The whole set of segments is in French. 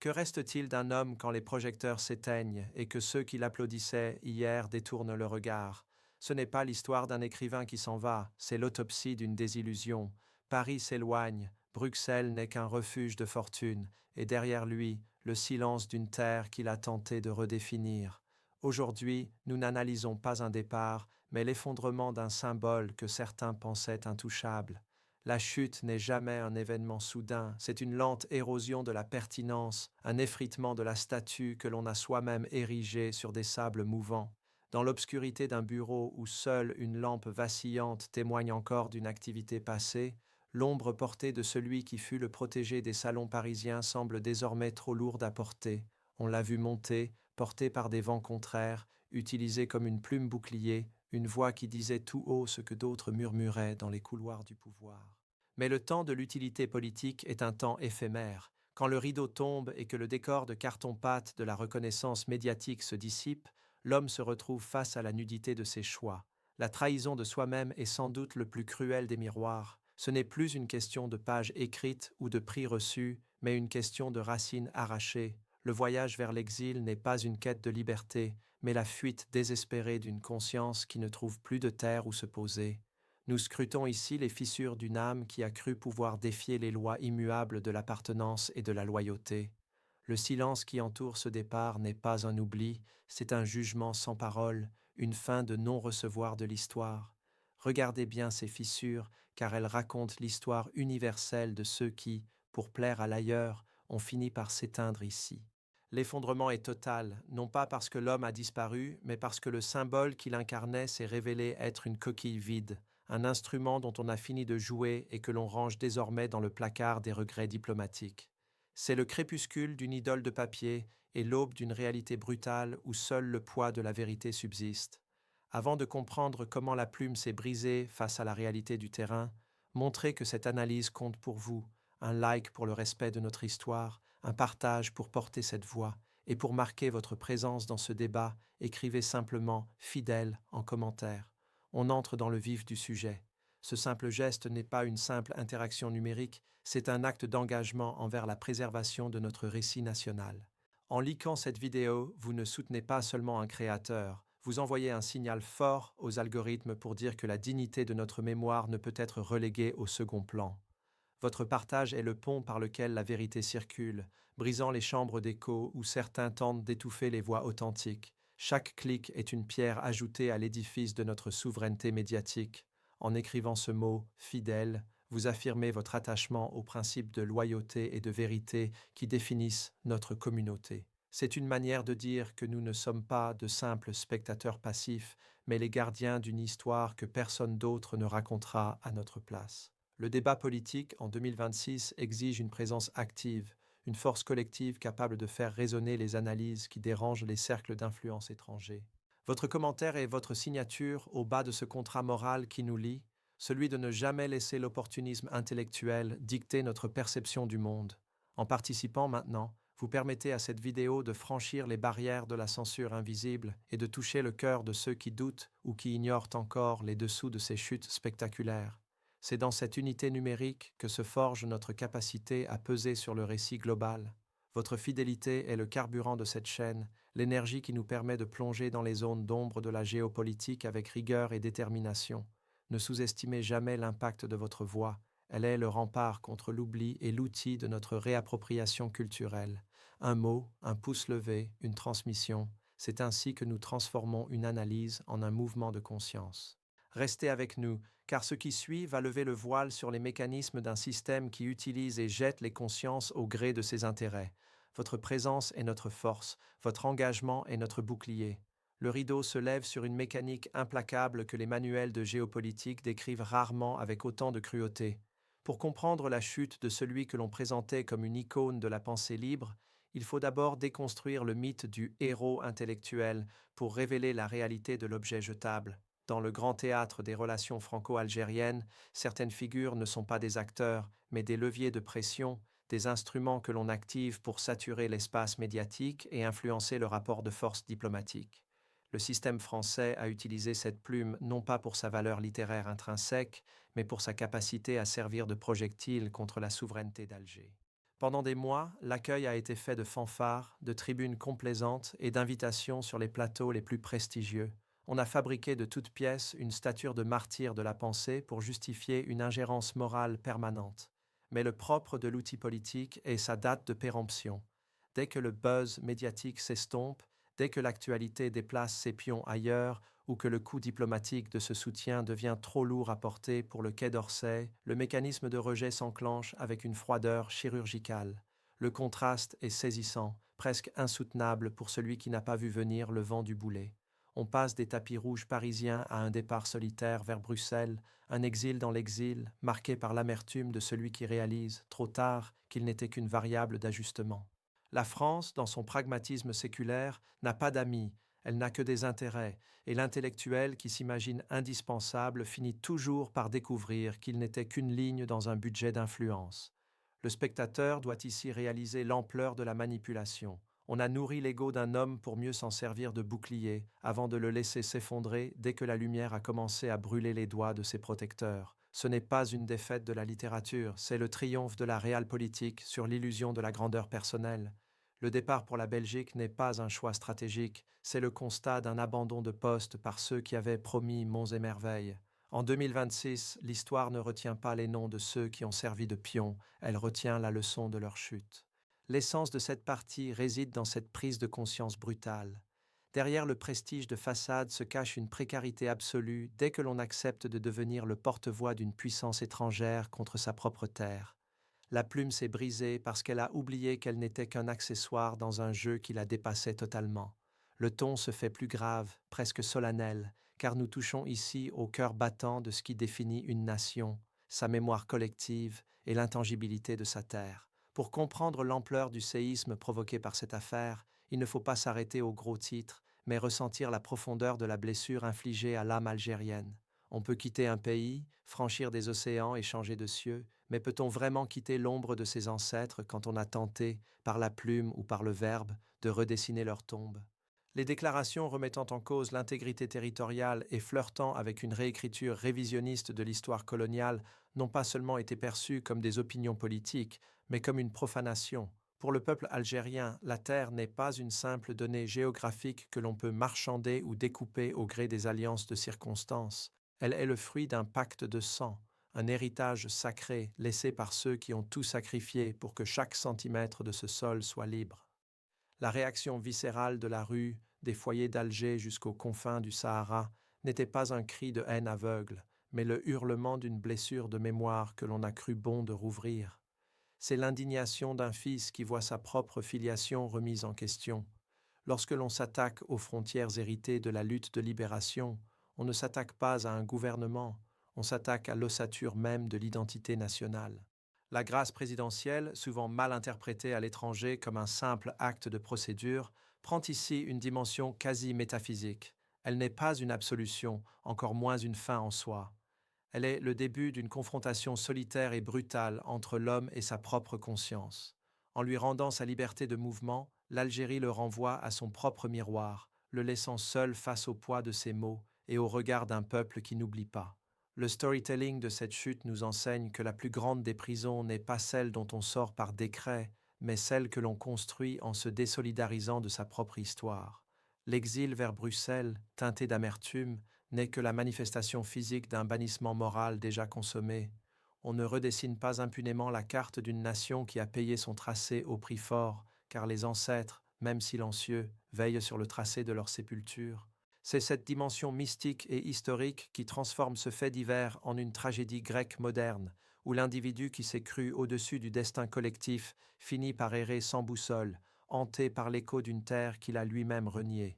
Que reste-t-il d'un homme quand les projecteurs s'éteignent et que ceux qui l'applaudissaient hier détournent le regard? Ce n'est pas l'histoire d'un écrivain qui s'en va, c'est l'autopsie d'une désillusion. Paris s'éloigne, Bruxelles n'est qu'un refuge de fortune, et derrière lui, le silence d'une terre qu'il a tenté de redéfinir. Aujourd'hui, nous n'analysons pas un départ, mais l'effondrement d'un symbole que certains pensaient intouchable. La chute n'est jamais un événement soudain, c'est une lente érosion de la pertinence, un effritement de la statue que l'on a soi-même érigée sur des sables mouvants. Dans l'obscurité d'un bureau où seule une lampe vacillante témoigne encore d'une activité passée, l'ombre portée de celui qui fut le protégé des salons parisiens semble désormais trop lourde à porter. On l'a vu monter, porté par des vents contraires, utilisé comme une plume bouclier, une voix qui disait tout haut ce que d'autres murmuraient dans les couloirs du pouvoir. Mais le temps de l'utilité politique est un temps éphémère. Quand le rideau tombe et que le décor de carton-pâte de la reconnaissance médiatique se dissipe, l'homme se retrouve face à la nudité de ses choix. La trahison de soi-même est sans doute le plus cruel des miroirs. Ce n'est plus une question de pages écrites ou de prix reçus, mais une question de racines arrachées. Le voyage vers l'exil n'est pas une quête de liberté, mais la fuite désespérée d'une conscience qui ne trouve plus de terre où se poser. Nous scrutons ici les fissures d'une âme qui a cru pouvoir défier les lois immuables de l'appartenance et de la loyauté. Le silence qui entoure ce départ n'est pas un oubli, c'est un jugement sans parole, une fin de non-recevoir de l'histoire. Regardez bien ces fissures, car elles racontent l'histoire universelle de ceux qui, pour plaire à l'ailleurs, ont fini par s'éteindre ici. L'effondrement est total, non pas parce que l'homme a disparu, mais parce que le symbole qu'il incarnait s'est révélé être une coquille vide, un instrument dont on a fini de jouer et que l'on range désormais dans le placard des regrets diplomatiques. C'est le crépuscule d'une idole de papier et l'aube d'une réalité brutale où seul le poids de la vérité subsiste. Avant de comprendre comment la plume s'est brisée face à la réalité du terrain, montrez que cette analyse compte pour vous, un like pour le respect de notre histoire, un partage pour porter cette voix, et pour marquer votre présence dans ce débat, écrivez simplement fidèle en commentaire. On entre dans le vif du sujet. Ce simple geste n'est pas une simple interaction numérique, c'est un acte d'engagement envers la préservation de notre récit national. En likant cette vidéo, vous ne soutenez pas seulement un créateur, vous envoyez un signal fort aux algorithmes pour dire que la dignité de notre mémoire ne peut être reléguée au second plan. Votre partage est le pont par lequel la vérité circule, brisant les chambres d'écho où certains tentent d'étouffer les voix authentiques. Chaque clic est une pierre ajoutée à l'édifice de notre souveraineté médiatique. En écrivant ce mot « fidèle », vous affirmez votre attachement aux principes de loyauté et de vérité qui définissent notre communauté. C'est une manière de dire que nous ne sommes pas de simples spectateurs passifs, mais les gardiens d'une histoire que personne d'autre ne racontera à notre place. Le débat politique en 2026 exige une présence active, une force collective capable de faire résonner les analyses qui dérangent les cercles d'influence étrangers. Votre commentaire est votre signature au bas de ce contrat moral qui nous lie, celui de ne jamais laisser l'opportunisme intellectuel dicter notre perception du monde. En participant maintenant, vous permettez à cette vidéo de franchir les barrières de la censure invisible et de toucher le cœur de ceux qui doutent ou qui ignorent encore les dessous de ces chutes spectaculaires. C'est dans cette unité numérique que se forge notre capacité à peser sur le récit global. Votre fidélité est le carburant de cette chaîne, l'énergie qui nous permet de plonger dans les zones d'ombre de la géopolitique avec rigueur et détermination. Ne sous-estimez jamais l'impact de votre voix. Elle est le rempart contre l'oubli et l'outil de notre réappropriation culturelle. Un mot, un pouce levé, une transmission, c'est ainsi que nous transformons une analyse en un mouvement de conscience. Restez avec nous, car ce qui suit va lever le voile sur les mécanismes d'un système qui utilise et jette les consciences au gré de ses intérêts. Votre présence est notre force, votre engagement est notre bouclier. Le rideau se lève sur une mécanique implacable que les manuels de géopolitique décrivent rarement avec autant de cruauté. Pour comprendre la chute de celui que l'on présentait comme une icône de la pensée libre, il faut d'abord déconstruire le mythe du héros intellectuel pour révéler la réalité de l'objet jetable. Dans le grand théâtre des relations franco-algériennes, certaines figures ne sont pas des acteurs, mais des leviers de pression, des instruments que l'on active pour saturer l'espace médiatique et influencer le rapport de force diplomatique. Le système français a utilisé cette plume non pas pour sa valeur littéraire intrinsèque, mais pour sa capacité à servir de projectile contre la souveraineté d'Alger. Pendant des mois, l'accueil a été fait de fanfares, de tribunes complaisantes et d'invitations sur les plateaux les plus prestigieux. On a fabriqué de toutes pièces une stature de martyr de la pensée pour justifier une ingérence morale permanente. Mais le propre de l'outil politique est sa date de péremption. Dès que le buzz médiatique s'estompe, dès que l'actualité déplace ses pions ailleurs ou que le coût diplomatique de ce soutien devient trop lourd à porter pour le Quai d'Orsay, le mécanisme de rejet s'enclenche avec une froideur chirurgicale. Le contraste est saisissant, presque insoutenable pour celui qui n'a pas vu venir le vent du boulet. On passe des tapis rouges parisiens à un départ solitaire vers Bruxelles, un exil dans l'exil, marqué par l'amertume de celui qui réalise, trop tard, qu'il n'était qu'une variable d'ajustement. La France, dans son pragmatisme séculaire, n'a pas d'amis, elle n'a que des intérêts, et l'intellectuel qui s'imagine indispensable finit toujours par découvrir qu'il n'était qu'une ligne dans un budget d'influence. Le spectateur doit ici réaliser l'ampleur de la manipulation. On a nourri l'ego d'un homme pour mieux s'en servir de bouclier, avant de le laisser s'effondrer dès que la lumière a commencé à brûler les doigts de ses protecteurs. Ce n'est pas une défaite de la littérature, c'est le triomphe de la réalpolitique sur l'illusion de la grandeur personnelle. Le départ pour la Belgique n'est pas un choix stratégique, c'est le constat d'un abandon de poste par ceux qui avaient promis monts et merveilles. En 2026, l'histoire ne retient pas les noms de ceux qui ont servi de pions, elle retient la leçon de leur chute. L'essence de cette partie réside dans cette prise de conscience brutale. Derrière le prestige de façade se cache une précarité absolue dès que l'on accepte de devenir le porte-voix d'une puissance étrangère contre sa propre terre. La plume s'est brisée parce qu'elle a oublié qu'elle n'était qu'un accessoire dans un jeu qui la dépassait totalement. Le ton se fait plus grave, presque solennel, car nous touchons ici au cœur battant de ce qui définit une nation, sa mémoire collective et l'intangibilité de sa terre. Pour comprendre l'ampleur du séisme provoqué par cette affaire, il ne faut pas s'arrêter aux gros titres, mais ressentir la profondeur de la blessure infligée à l'âme algérienne. On peut quitter un pays, franchir des océans et changer de cieux, mais peut-on vraiment quitter l'ombre de ses ancêtres quand on a tenté, par la plume ou par le verbe, de redessiner leur tombe? Les déclarations remettant en cause l'intégrité territoriale et flirtant avec une réécriture révisionniste de l'histoire coloniale n'ont pas seulement été perçues comme des opinions politiques, mais comme une profanation. Pour le peuple algérien, la terre n'est pas une simple donnée géographique que l'on peut marchander ou découper au gré des alliances de circonstances. Elle est le fruit d'un pacte de sang, un héritage sacré laissé par ceux qui ont tout sacrifié pour que chaque centimètre de ce sol soit libre. La réaction viscérale de la rue, des foyers d'Alger jusqu'aux confins du Sahara, n'était pas un cri de haine aveugle, mais le hurlement d'une blessure de mémoire que l'on a cru bon de rouvrir. C'est l'indignation d'un fils qui voit sa propre filiation remise en question. Lorsque l'on s'attaque aux frontières héritées de la lutte de libération, on ne s'attaque pas à un gouvernement, on s'attaque à l'ossature même de l'identité nationale. La grâce présidentielle, souvent mal interprétée à l'étranger comme un simple acte de procédure, prend ici une dimension quasi métaphysique. Elle n'est pas une absolution, encore moins une fin en soi. Elle est le début d'une confrontation solitaire et brutale entre l'homme et sa propre conscience. En lui rendant sa liberté de mouvement, l'Algérie le renvoie à son propre miroir, le laissant seul face au poids de ses mots et au regard d'un peuple qui n'oublie pas. Le storytelling de cette chute nous enseigne que la plus grande des prisons n'est pas celle dont on sort par décret, mais celle que l'on construit en se désolidarisant de sa propre histoire. L'exil vers Bruxelles, teinté d'amertume, n'est que la manifestation physique d'un bannissement moral déjà consommé. On ne redessine pas impunément la carte d'une nation qui a payé son tracé au prix fort, car les ancêtres, même silencieux, veillent sur le tracé de leur sépulture. C'est cette dimension mystique et historique qui transforme ce fait divers en une tragédie grecque moderne, où l'individu qui s'est cru au-dessus du destin collectif finit par errer sans boussole, hanté par l'écho d'une terre qu'il a lui-même reniée.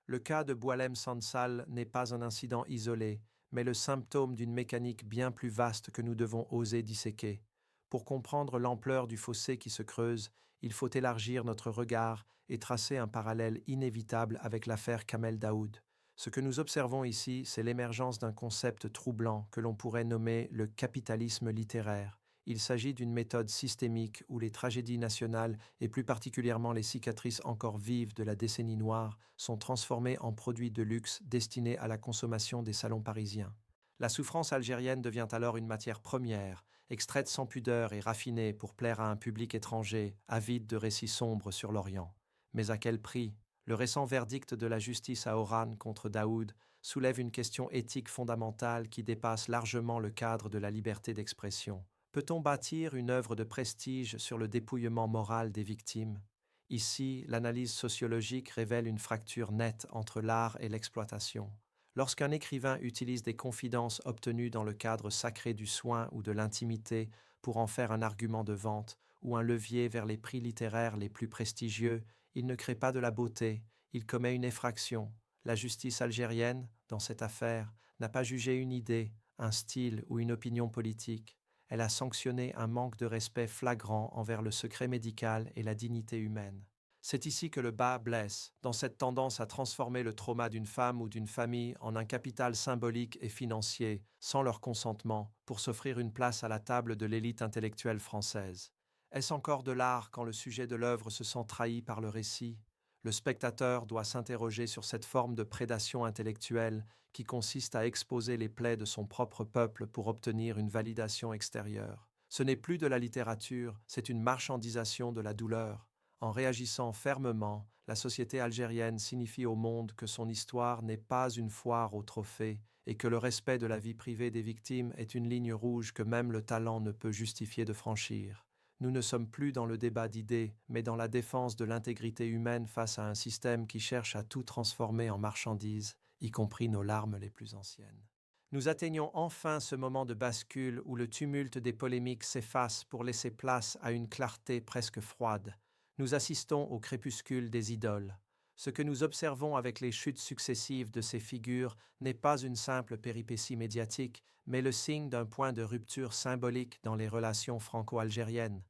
Le cas de Boualem Sansal n'est pas un incident isolé, mais le symptôme d'une mécanique bien plus vaste que nous devons oser disséquer. Pour comprendre l'ampleur du fossé qui se creuse, il faut élargir notre regard et tracer un parallèle inévitable avec l'affaire Kamel Daoud. Ce que nous observons ici, c'est l'émergence d'un concept troublant que l'on pourrait nommer le capitalisme littéraire. Il s'agit d'une méthode systémique où les tragédies nationales, et plus particulièrement les cicatrices encore vives de la décennie noire, sont transformées en produits de luxe destinés à la consommation des salons parisiens. La souffrance algérienne devient alors une matière première, extraite sans pudeur et raffinée pour plaire à un public étranger, avide de récits sombres sur l'Orient. Mais à quel prix? Le récent verdict de la justice à Oran contre Daoud soulève une question éthique fondamentale qui dépasse largement le cadre de la liberté d'expression. Peut-on bâtir une œuvre de prestige sur le dépouillement moral des victimes? Ici, l'analyse sociologique révèle une fracture nette entre l'art et l'exploitation. Lorsqu'un écrivain utilise des confidences obtenues dans le cadre sacré du soin ou de l'intimité pour en faire un argument de vente ou un levier vers les prix littéraires les plus prestigieux, il ne crée pas de la beauté, il commet une effraction. La justice algérienne, dans cette affaire, n'a pas jugé une idée, un style ou une opinion politique. Elle a sanctionné un manque de respect flagrant envers le secret médical et la dignité humaine. C'est ici que le bas blesse, dans cette tendance à transformer le trauma d'une femme ou d'une famille en un capital symbolique et financier, sans leur consentement, pour s'offrir une place à la table de l'élite intellectuelle française. Est-ce encore de l'art quand le sujet de l'œuvre se sent trahi par le récit? Le spectateur doit s'interroger sur cette forme de prédation intellectuelle qui consiste à exposer les plaies de son propre peuple pour obtenir une validation extérieure. Ce n'est plus de la littérature, c'est une marchandisation de la douleur. En réagissant fermement, la société algérienne signifie au monde que son histoire n'est pas une foire aux trophées et que le respect de la vie privée des victimes est une ligne rouge que même le talent ne peut justifier de franchir. Nous ne sommes plus dans le débat d'idées, mais dans la défense de l'intégrité humaine face à un système qui cherche à tout transformer en marchandise, y compris nos larmes les plus anciennes. Nous atteignons enfin ce moment de bascule où le tumulte des polémiques s'efface pour laisser place à une clarté presque froide. Nous assistons au crépuscule des idoles. Ce que nous observons avec les chutes successives de ces figures n'est pas une simple péripétie médiatique, mais le signe d'un point de rupture symbolique dans les relations franco-algériennes.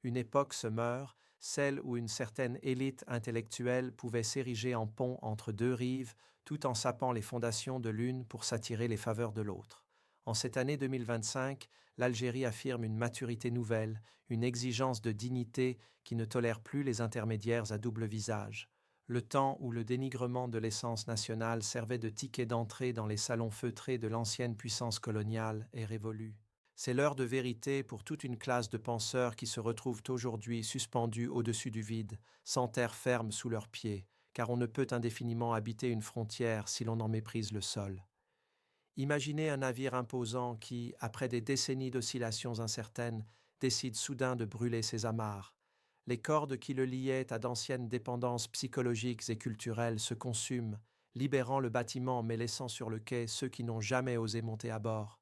Une époque se meurt, celle où une certaine élite intellectuelle pouvait s'ériger en pont entre deux rives, tout en sapant les fondations de l'une pour s'attirer les faveurs de l'autre. En cette année 2025, l'Algérie affirme une maturité nouvelle, une exigence de dignité qui ne tolère plus les intermédiaires à double visage. Le temps où le dénigrement de l'essence nationale servait de ticket d'entrée dans les salons feutrés de l'ancienne puissance coloniale est révolu. C'est l'heure de vérité pour toute une classe de penseurs qui se retrouvent aujourd'hui suspendus au-dessus du vide, sans terre ferme sous leurs pieds, car on ne peut indéfiniment habiter une frontière si l'on en méprise le sol. Imaginez un navire imposant qui, après des décennies d'oscillations incertaines, décide soudain de brûler ses amarres. Les cordes qui le liaient à d'anciennes dépendances psychologiques et culturelles se consument, libérant le bâtiment mais laissant sur le quai ceux qui n'ont jamais osé monter à bord.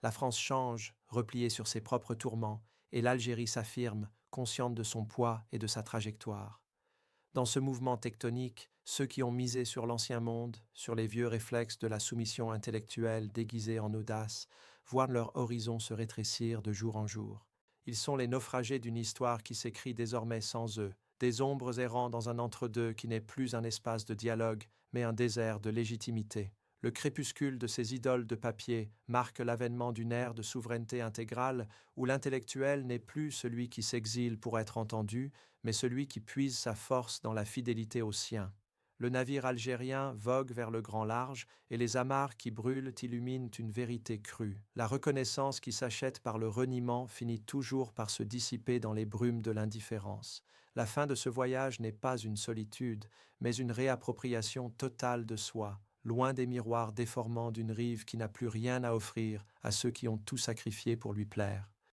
La France change, repliée sur ses propres tourments, et l'Algérie s'affirme, consciente de son poids et de sa trajectoire. Dans ce mouvement tectonique, ceux qui ont misé sur l'ancien monde, sur les vieux réflexes de la soumission intellectuelle déguisée en audace, voient leur horizon se rétrécir de jour en jour. Ils sont les naufragés d'une histoire qui s'écrit désormais sans eux, des ombres errant dans un entre-deux qui n'est plus un espace de dialogue, mais un désert de légitimité. Le crépuscule de ces idoles de papier marque l'avènement d'une ère de souveraineté intégrale où l'intellectuel n'est plus celui qui s'exile pour être entendu, mais celui qui puise sa force dans la fidélité aux siens. Le navire algérien vogue vers le grand large et les amarres qui brûlent illuminent une vérité crue. La reconnaissance qui s'achète par le reniement finit toujours par se dissiper dans les brumes de l'indifférence. La fin de ce voyage n'est pas une solitude, mais une réappropriation totale de soi, loin des miroirs déformants d'une rive qui n'a plus rien à offrir à ceux qui ont tout sacrifié pour lui plaire.